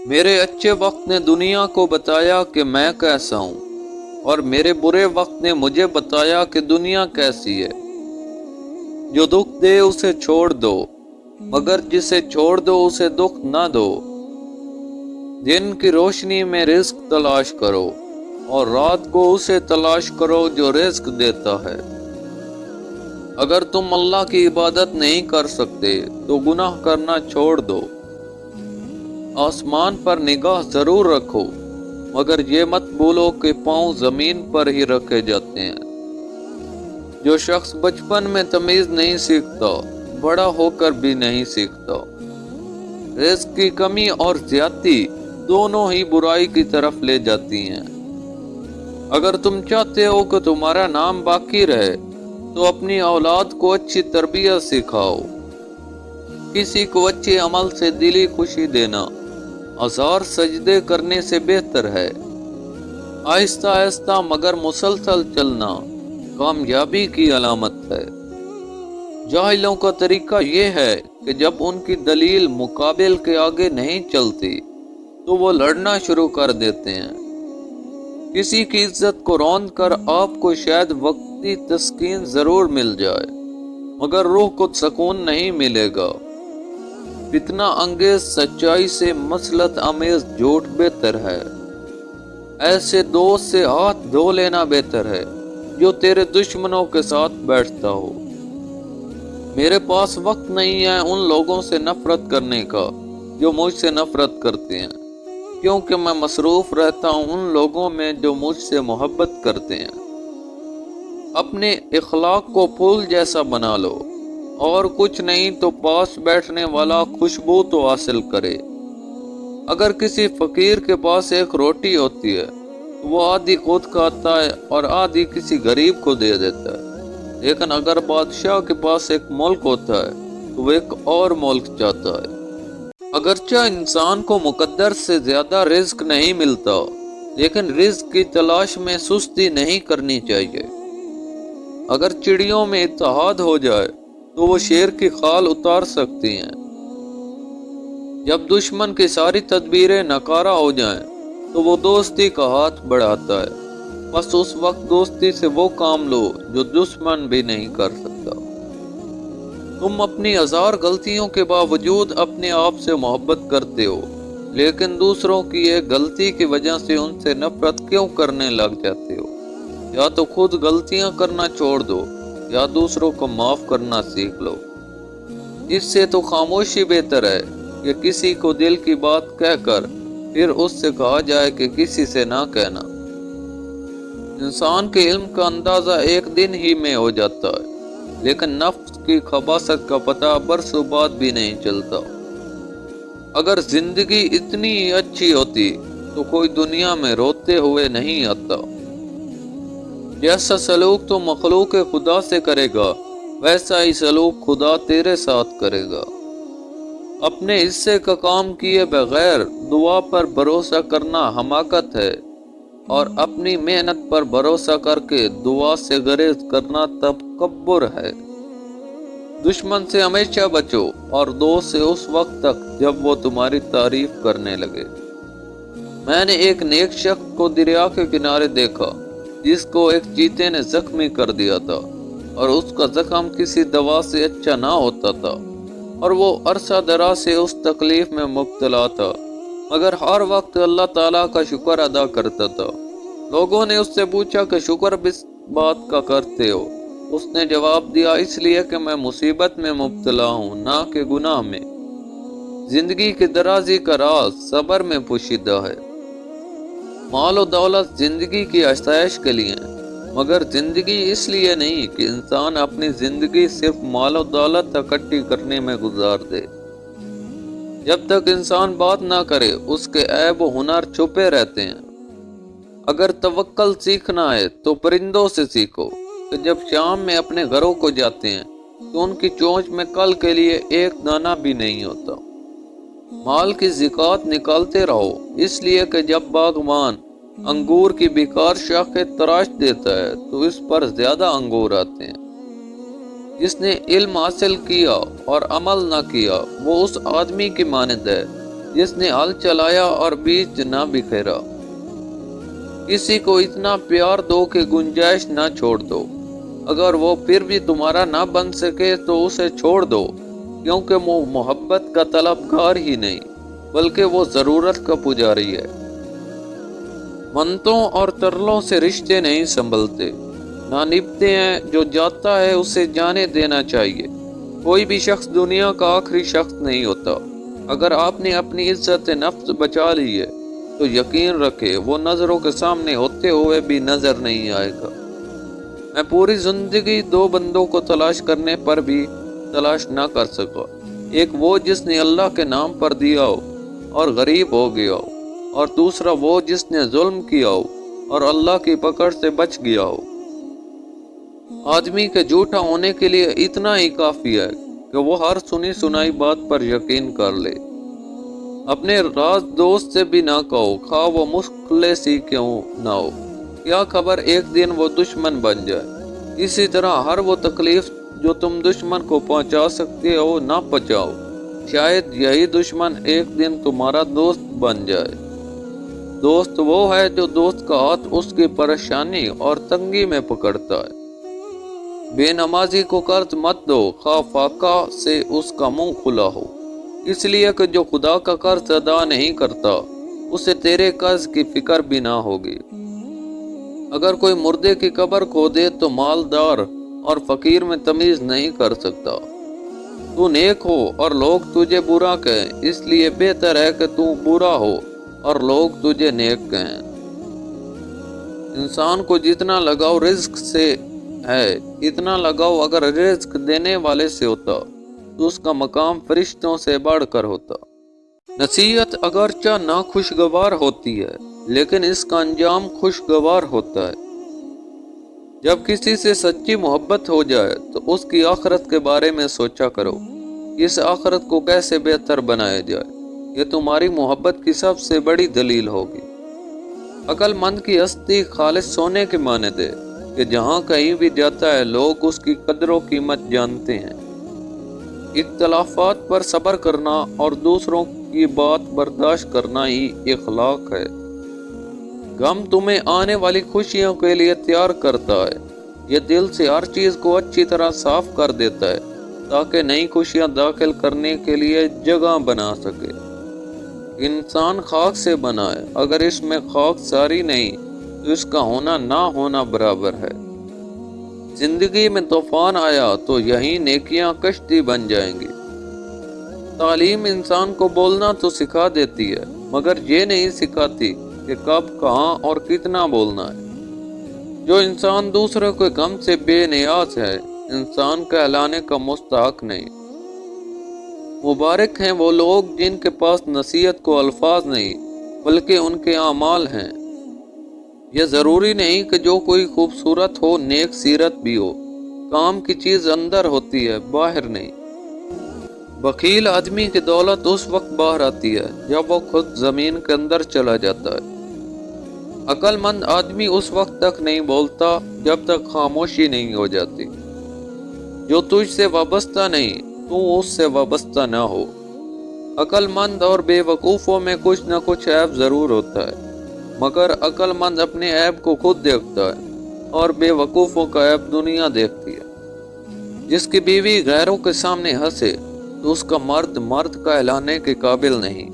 میرے اچھے وقت نے دنیا کو بتایا کہ میں کیسا ہوں، اور میرے برے وقت نے مجھے بتایا کہ دنیا کیسی ہے۔ جو دکھ دے اسے چھوڑ دو، مگر جسے چھوڑ دو اسے دکھ نہ دو۔ دن کی روشنی میں رزق تلاش کرو، اور رات کو اسے تلاش کرو جو رزق دیتا ہے۔ اگر تم اللہ کی عبادت نہیں کر سکتے تو گناہ کرنا چھوڑ دو۔ آسمان پر نگاہ ضرور رکھو، مگر یہ مت بھولو کہ پاؤں زمین پر ہی رکھے جاتے ہیں۔ جو شخص بچپن میں تمیز نہیں سیکھتا، بڑا ہو کر بھی نہیں سیکھتا۔ رزق کی کمی اور زیادتی دونوں ہی برائی کی طرف لے جاتی ہیں۔ اگر تم چاہتے ہو کہ تمہارا نام باقی رہے تو اپنی اولاد کو اچھی تربیت سکھاؤ۔ کسی کو اچھے عمل سے دلی خوشی دینا 1000 سجدے کرنے سے بہتر ہے۔ آہستہ آہستہ مگر مسلسل چلنا کامیابی کی علامت ہے۔ جاہلوں کا طریقہ یہ ہے کہ جب ان کی دلیل مقابل کے آگے نہیں چلتی تو وہ لڑنا شروع کر دیتے ہیں۔ کسی کی عزت کو روند کر آپ کو شاید وقتی تسکین ضرور مل جائے، مگر روح کو سکون نہیں ملے گا۔ فتنہ انگیز سچائی سے مصلحت آمیز جھوٹ بہتر ہے۔ ایسے دوست سے ہاتھ دھو لینا بہتر ہے جو تیرے دشمنوں کے ساتھ بیٹھتا ہو۔ میرے پاس وقت نہیں ہے ان لوگوں سے نفرت کرنے کا جو مجھ سے نفرت کرتے ہیں، کیونکہ میں مصروف رہتا ہوں ان لوگوں میں جو مجھ سے محبت کرتے ہیں۔ اپنے اخلاق کو پھول جیسا بنا لو، اور کچھ نہیں تو پاس بیٹھنے والا خوشبو تو حاصل کرے۔ اگر کسی فقیر کے پاس ایک روٹی ہوتی ہے تو وہ آدھی خود کھاتا ہے اور آدھی کسی غریب کو دے دیتا ہے، لیکن اگر بادشاہ کے پاس ایک ملک ہوتا ہے تو وہ ایک اور ملک چاہتا ہے۔ اگرچہ انسان کو مقدر سے زیادہ رزق نہیں ملتا، لیکن رزق کی تلاش میں سستی نہیں کرنی چاہیے۔ اگر چڑیوں میں اتحاد ہو جائے تو وہ شیر کی خال اتار سکتی ہیں۔ جب دشمن کی ساری تدبیریں ناکارہ ہو جائیں تو وہ دوستی کا ہاتھ بڑھاتا ہے، بس اس وقت دوستی سے وہ کام لو جو دشمن بھی نہیں کر سکتا۔ تم اپنی 1000 غلطیوں کے باوجود اپنے آپ سے محبت کرتے ہو، لیکن دوسروں کی ایک غلطی کی وجہ سے ان سے نفرت کیوں کرنے لگ جاتے ہو؟ یا تو خود غلطیاں کرنا چھوڑ دو یا دوسروں کو معاف کرنا سیکھ لو۔ اس سے تو خاموشی بہتر ہے کہ کسی کو دل کی بات کہہ کر پھر اس سے کہا جائے کہ کسی سے نہ کہنا۔ انسان کے علم کا اندازہ ایک دن ہی میں ہو جاتا ہے، لیکن نفس کی خباثت کا پتہ برسوں بعد بھی نہیں چلتا۔ اگر زندگی اتنی اچھی ہوتی تو کوئی دنیا میں روتے ہوئے نہیں آتا۔ جیسا سلوک تو مخلوق خدا سے کرے گا، ویسا ہی سلوک خدا تیرے ساتھ کرے گا۔ اپنے حصے کا کام کیے بغیر دعا پر بھروسہ کرنا حماقت ہے، اور اپنی محنت پر بھروسہ کر کے دعا سے گریز کرنا تکبر ہے۔ دشمن سے ہمیشہ بچو اور دوست سے اس وقت تک جب وہ تمہاری تعریف کرنے لگے۔ میں نے ایک نیک شخص کو دریا کے کنارے دیکھا جس کو ایک چیتے نے زخمی کر دیا تھا، اور اس کا زخم کسی دوا سے اچھا نہ ہوتا تھا، اور وہ عرصہ دراز سے اس تکلیف میں مبتلا تھا، مگر ہر وقت اللہ تعالیٰ کا شکر ادا کرتا تھا۔ لوگوں نے اس سے پوچھا کہ شکر کس بات کا کرتے ہو؟ اس نے جواب دیا، اس لیے کہ میں مصیبت میں مبتلا ہوں، نہ کہ گناہ میں۔ زندگی کی درازی کا راز صبر میں پوشیدہ ہے۔ مال و دولت زندگی کی آسائش کے لیے ہیں، مگر زندگی اس لیے نہیں کہ انسان اپنی زندگی صرف مال و دولت اکٹھی کرنے میں گزار دے۔ جب تک انسان بات نہ کرے اس کے عیب و ہنر چھپے رہتے ہیں۔ اگر توکل سیکھنا ہے تو پرندوں سے سیکھو کہ جب شام میں اپنے گھروں کو جاتے ہیں تو ان کی چونچ میں کل کے لیے ایک دانہ بھی نہیں ہوتا۔ مال کی زکوٰۃ نکالتے رہو، اس لیے کہ جب باغبان انگور کی بیکار شاخیں تراش دیتا ہے تو اس پر زیادہ انگور آتے ہیں۔ جس نے علم حاصل کیا اور عمل نہ کیا وہ اس آدمی کی مانند ہے جس نے ہل چلایا اور بیج نہ بکھیرا۔ کسی کو اتنا پیار دو کہ گنجائش نہ چھوڑ دو، اگر وہ پھر بھی تمہارا نہ بن سکے تو اسے چھوڑ دو، کیونکہ وہ محبت کا طلبگار ہی نہیں بلکہ وہ ضرورت کا پجاری ہے۔ منتوں اور ترلوں سے رشتے نہیں سنبھلتے، نہ نبھتے ہیں۔ جو جاتا ہے اسے جانے دینا چاہیے۔ کوئی بھی شخص دنیا کا آخری شخص نہیں ہوتا۔ اگر آپ نے اپنی عزت نفس بچا لی ہے تو یقین رکھے وہ نظروں کے سامنے ہوتے ہوئے بھی نظر نہیں آئے گا۔ میں پوری زندگی دو بندوں کو تلاش کرنے پر بھی تلاش نہ کر سکا، ایک وہ جس نے اللہ کے نام پر دیا ہو اور غریب ہو گیا ہو، اور دوسرا وہ جس نے ظلم کیا ہو اور اللہ کی پکڑ سے بچ گیا ہو۔ آدمی کے جھوٹا ہونے کے لیے اتنا ہی کافی ہے کہ وہ ہر سنی سنائی بات پر یقین کر لے۔ اپنے راز دوست سے بھی نہ کہو، خواہ وہ مخلص ہی کیوں نہ ہو، کیا خبر ایک دن وہ دشمن بن جائے۔ اسی طرح ہر وہ تکلیف جو تم دشمن کو پہنچا سکتے ہو نہ پہنچاؤ، شاید یہی دشمن ایک دن تمہارا دوست بن جائے۔ دوست وہ ہے جو دوست کا ہاتھ اس کی پریشانی اور تنگی میں پکڑتا ہے۔ بے نمازی کو قرض مت دو، خواہ فاقہ سے اس کا منہ کھلا ہو، اس لیے کہ جو خدا کا قرض ادا نہیں کرتا اسے تیرے قرض کی فکر بھی نہ ہوگی۔ اگر کوئی مردے کی قبر کھودے تو مالدار اور فقیر میں تمیز نہیں کر سکتا۔ تو نیک ہو اور لوگ تجھے برا کہیں، اس لیے بہتر ہے کہ تو برا ہو اور لوگ تجھے نیک کہیں۔ انسان کو جتنا لگاؤ رزق سے ہے، اتنا لگاؤ اگر رزق دینے والے سے ہوتا تو اس کا مقام فرشتوں سے بڑھ کر ہوتا۔ نصیحت اگرچہ ناخوشگوار ہوتی ہے لیکن اس کا انجام خوشگوار ہوتا ہے۔ جب کسی سے سچی محبت ہو جائے تو اس کی آخرت کے بارے میں سوچا کرو، اس آخرت کو کیسے بہتر بنایا جائے۔ یہ تمہاری محبت کی سب سے بڑی دلیل ہوگی۔ عقل مند کی ہستی خالص سونے کے مانند ہے کہ جہاں کہیں بھی جاتا ہے لوگ اس کی قدر و قیمت جانتے ہیں۔ اختلافات پر صبر کرنا اور دوسروں کی بات برداشت کرنا ہی اخلاق ہے۔ غم تمہیں آنے والی خوشیوں کے لیے تیار کرتا ہے۔ یہ دل سے ہر چیز کو اچھی طرح صاف کر دیتا ہے تاکہ نئی خوشیاں داخل کرنے کے لیے جگہ بنا سکے۔ انسان خاک سے بنا ہے، اگر اس میں خاک ساری نہیں تو اس کا ہونا نہ ہونا برابر ہے۔ زندگی میں طوفان آیا تو یہی نیکیاں کشتی بن جائیں گی۔ تعلیم انسان کو بولنا تو سکھا دیتی ہے مگر یہ نہیں سکھاتی کہ کب، کہاں اور کتنا بولنا ہے۔ جو انسان دوسروں کے غم سے بے نیاز ہے، انسان کہلانے کا مستحق نہیں۔ مبارک ہیں وہ لوگ جن کے پاس نصیحت کو الفاظ نہیں بلکہ ان کے اعمال ہیں۔ یہ ضروری نہیں کہ جو کوئی خوبصورت ہو نیک سیرت بھی ہو، کام کی چیز اندر ہوتی ہے باہر نہیں۔ بخیل آدمی کی دولت اس وقت باہر آتی ہے جب وہ خود زمین کے اندر چلا جاتا ہے۔ عقل مند آدمی اس وقت تک نہیں بولتا جب تک خاموشی نہیں ہو جاتی۔ جو تجھ سے وابستہ نہیں تو اس سے وابستہ نہ ہو۔ عقل مند اور بے وقوفوں میں کچھ نہ کچھ عیب ضرور ہوتا ہے، مگر عقل مند اپنے عیب کو خود دیکھتا ہے اور بے وقوفوں کا عیب دنیا دیکھتی ہے۔ جس کی بیوی غیروں کے سامنے ہنسے تو اس کا مرد کہلانے کے قابل نہیں۔